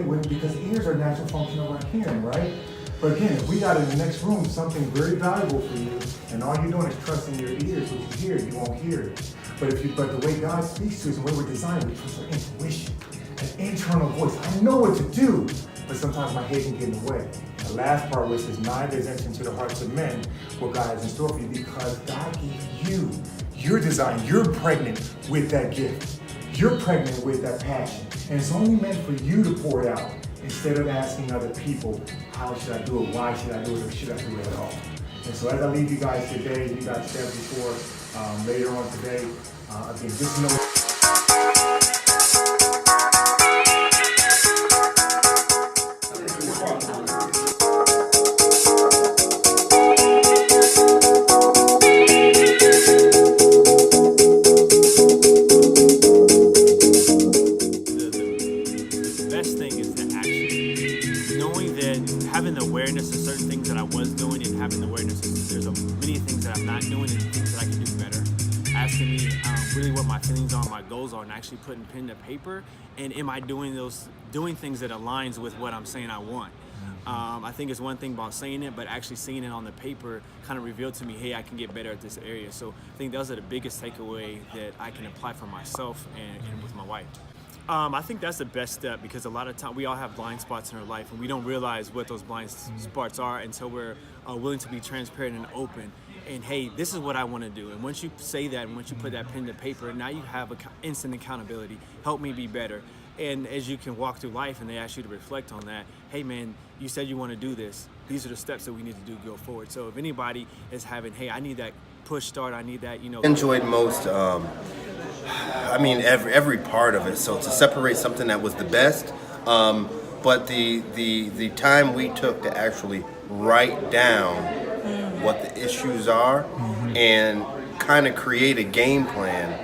way because ears are a natural function of our hearing, right? But again, if we got in the next room something very valuable for you, and all you're doing is trusting your ears, what you hear, you won't hear it. But the way God speaks to us and the way we're designed, we trust our intuition, an internal voice. I know what to do, but sometimes my head can get in the way. The last part, which is neither is entered into the hearts of men what God has in store for you, because God gave you, you're designed, you're pregnant with that gift. You're pregnant with that passion. And it's only meant for you to pour it out instead of asking other people, how should I do it, why should I do it, or should I do it at all? And so as I leave you guys today, you guys said before, later on today, again, just know. Having the awareness of certain things that I was doing and having the awareness of there's many things that I'm not doing and things that I can do better. Asking me really what my feelings are, my goals are, and actually putting pen to paper. And am I doing things that aligns with what I'm saying I want? I think it's one thing about saying it, but actually seeing it on the paper kind of revealed to me, hey, I can get better at this area. So I think those are the biggest takeaway that I can apply for myself and with my wife. I think that's the best step, because a lot of time we all have blind spots in our life and we don't realize what those blind spots are until we're willing to be transparent and open. And hey, this is what I want to do. And once you say that and once you put that pen to paper, now you have instant accountability. Help me be better. And as you can walk through life and they ask you to reflect on that, hey man, you said you want to do this. These are the steps that we need to do to go forward. So if anybody is having, hey, I need that push start, I need that, Enjoyed most, every part of it. So to separate something that was the best, but the time we took to actually write down what the issues are and kind of create a game plan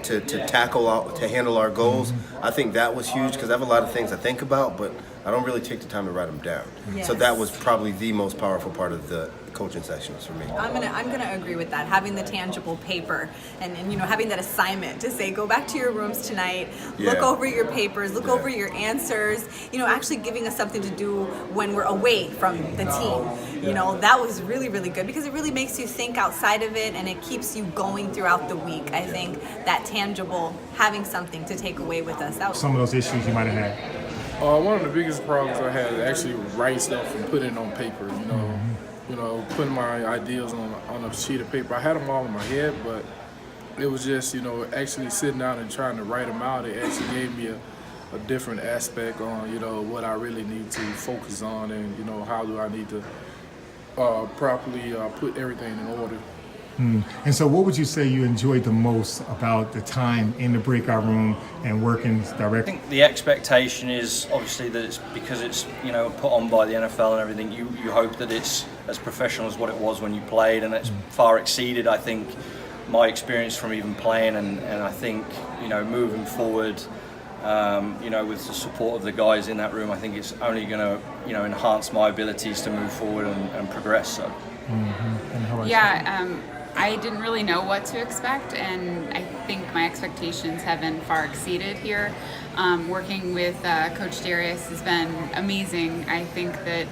to handle our goals. I think that was huge, because I have a lot of things I think about, but I don't really take the time to write them down. Yes. So that was probably the most powerful part of the coaching sessions for me. I'm gonna agree with that. Having the tangible paper and having that assignment to say, go back to your rooms tonight, look over your papers, look over your answers. Actually giving us something to do when we're away from the team. That was really, really good, because it really makes you think outside of it and it keeps you going throughout the week. I think that tangible, having something to take away with us. That was some of those issues you might have had. One of the biggest problems I had is actually writing stuff and putting it on paper. Putting my ideas on a sheet of paper. I had them all in my head, but it was just actually sitting down and trying to write them out. It actually gave me a different aspect on what I really need to focus on, and how do I need to properly put everything in order. And so what would you say you enjoyed the most about the time in the breakout room and working directly? I think the expectation is obviously that it's because it's put on by the NFL and everything, you hope that it's as professional as what it was when you played, and it's far exceeded, I think, my experience from even playing, and I think moving forward with the support of the guys in that room, I think it's only going to enhance my abilities to move forward and progress. So. And how about you? I didn't really know what to expect, and I think my expectations have been far exceeded here. Working with Coach Darius has been amazing. I think that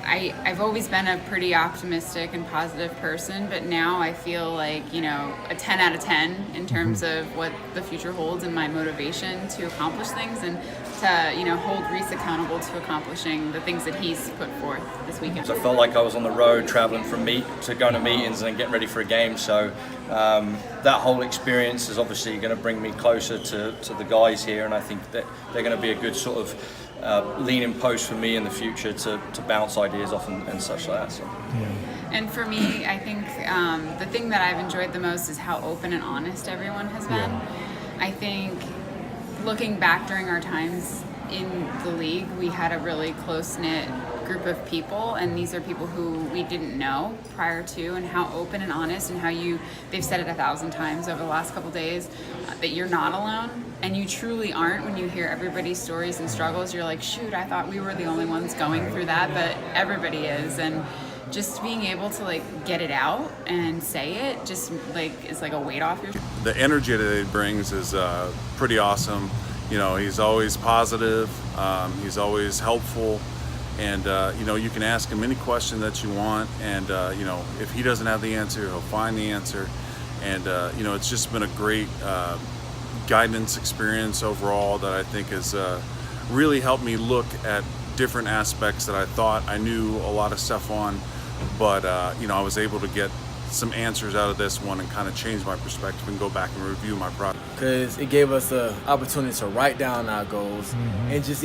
I've always been a pretty optimistic and positive person, but now I feel like, a 10 out of 10 in terms of what the future holds and my motivation to accomplish things, and to, hold Reese accountable to accomplishing the things that he's put forth this weekend. So I felt like I was on the road traveling from going to meetings and getting ready for a game. So that whole experience is obviously going to bring me closer to the guys here, and I think that they're going to be a good sort of leaning post for me in the future to bounce ideas off and such like that. So. And for me, I think the thing that I've enjoyed the most is how open and honest everyone has been. I think looking back during our times in the league, we had a really close-knit group of people, and these are people who we didn't know prior to, and how open and honest, and how they've said it 1,000 times over the last couple days, that you're not alone, and you truly aren't. When you hear everybody's stories and struggles, you're like, shoot, I thought we were the only ones going through that, but everybody is. And just being able to get it out and say it just is like a weight off your shoulders. The energy that it brings is pretty awesome. He's always positive. He's always helpful. And, you can ask him any question that you want. And, if he doesn't have the answer, he'll find the answer. And, it's just been a great guidance experience overall that I think has really helped me look at different aspects that I thought I knew a lot of stuff on. But, I was able to get some answers out of this one and kind of change my perspective and go back and review my project. Because it gave us the opportunity to write down our goals and just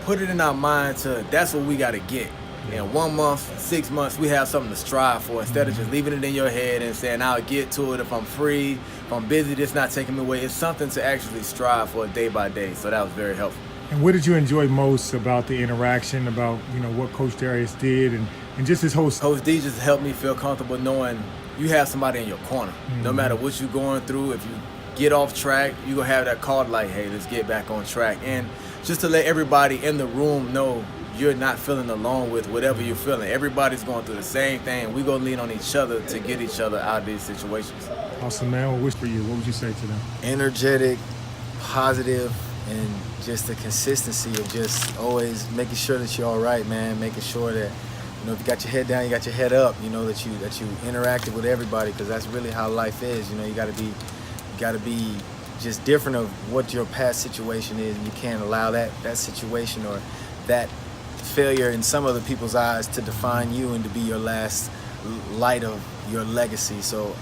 put it in our mind to that's what we got to get. In 1 month, 6 months, we have something to strive for instead of just leaving it in your head and saying, I'll get to it if I'm free, if I'm busy, this not taking me away. It's something to actually strive for day by day. So that was very helpful. And what did you enjoy most about the interaction, about what Coach Darius did and just his whole... Coach D just helped me feel comfortable knowing you have somebody in your corner. No matter what you're going through, if you get off track, you're going to have that call like, hey, let's get back on track. And just to let everybody in the room know you're not feeling alone with whatever you're feeling. Everybody's going through the same thing. We're going to lean on each other to get each other out of these situations. Awesome, man. What wish for you? What would you say to them? Energetic, positive, and just the consistency of just always making sure that you're all right, man. Making sure that, if you got your head down, you got your head up. That you interacted with everybody, because that's really how life is. You got to be just different of what your past situation is, and you can't allow that situation or that failure in some other people's eyes to define you and to be your last light of your legacy. So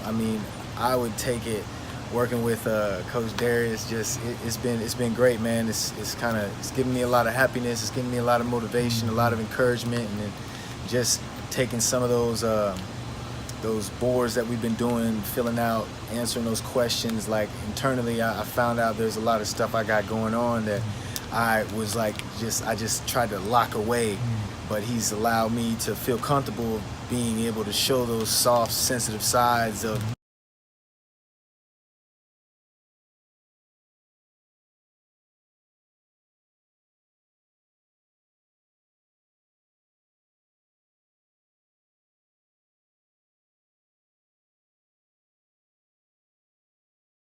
I would take it working with Coach Darius. It's been great, man. It's giving me a lot of happiness. It's giving me a lot of motivation, a lot of encouragement, and then just taking some of those boards that we've been doing, filling out, answering those questions. Like internally, I found out there's a lot of stuff I got going on that I was I just tried to lock away, but he's allowed me to feel comfortable being able to show those soft, sensitive sides of